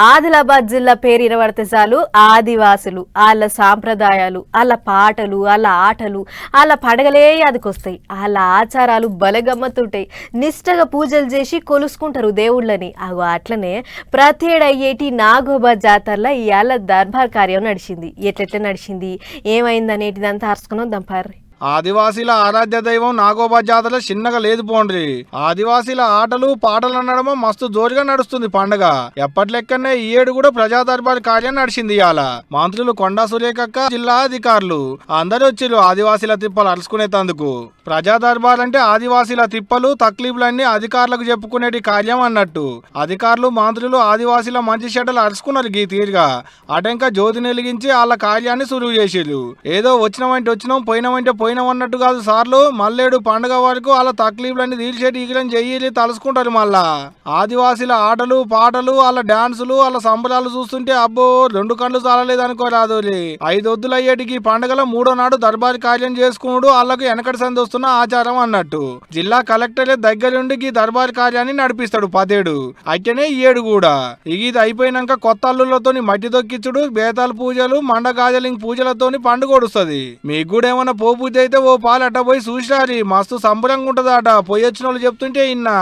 ఆదిలాబాద్ జిల్లా పేరు ఇనబడితే చాలు ఆదివాసులు వాళ్ళ సాంప్రదాయాలు వాళ్ళ పాటలు వాళ్ళ ఆటలు వాళ్ళ పండగలే అదికొస్తాయి. వాళ్ళ ఆచారాలు బలగమ్మతుంటాయి. నిష్టగా పూజలు చేసి కొలుసుకుంటారు దేవుళ్ళని. అగో అట్లనే ప్రతి ఏడయ్యేటి నాగోబా జాతరలో ఇవాళ దర్బార్ కార్యం నడిచింది. ఎట్లెట్లా నడిచింది, ఏమైందనేటిదంతా అరుచుకున్నాం దంపారి. ఆదివాసీల ఆరాధ్య దైవం నాగోబా జాతర చిన్నగా లేదు పోండ్రి. ఆదివాసీల ఆటలు పాటలు అనడమో మస్తు జోరుగా నడుస్తుంది పండగ. ఎప్పట్లెక్కనే ఈ ఏడు కూడా ప్రజా దర్బార్ కార్యం నడిచింది. ఇవాళ మంత్రులు కొండా సురేఖక్క, జిల్లా అధికారులు అందరూ వచ్చిర్రు ఆదివాసీల తిప్పలు అరుచుకునేందుకు. ప్రజా దర్బార్ అంటే ఆదివాసీల తిప్పలు తక్లీఫ్లన్నీ అధికారులకు చెప్పుకునేటి కార్యం అన్నట్టు. అధికారులు మంత్రులు ఆదివాసీల మంచి చెడ్డలు అరుచుకున్నారు గీ తీరుగా. అటెంక జ్యోతి వెలిగించి వాళ్ళ కార్యాన్ని సులువు చేసిర్రు. ఏదో వచ్చినామంటే వచ్చినాం, పోయినామంటే పోయినామన్నట్టు కాదు సార్లు. మల్లేడు పండుగ వరకు వాళ్ళ తక్లీఫ్లన్నీ తీర్చేటి ఈగలని చెయ్యి తలుసుకుంటారు. మళ్ళా ఆదివాసీల ఆటలు పాటలు వాళ్ళ డాన్సులు వాళ్ళ సంబరాలు చూస్తుంటే అబ్బో రెండు కళ్ళు చాలలేదు అనుకోరాదు. 5 వద్దులు అయ్యేటికి పండుగలో 3వ నాడు దర్బార్ కార్యం చేసుకున్నాడు వాళ్ళకు వెనకటి సంది వస్తున్న ఆచారం అన్నట్టు. జిల్లా కలెక్టరే దగ్గరుండి ఈ దర్బార్ కార్యాన్ని నడిపిస్తాడు 10 అయితేనే ఈ ఏడు కూడా. ఇది అయిపోయినాక కొత్త అల్లులతోని మట్టి దొక్కించుడు, బేతాల పూజలు, మండగాజలింగ్ పూజలతోని పండుగ వస్తుంది. మీకు కూడా ఏమన్నా పోపు అయితే ఓ పాలు అట్ట పోయి చూసిరారి, మస్తు సంబరంగా ఉంటదట. పోయి వచ్చిన వాళ్ళు చెప్తుంటే ఇన్నా.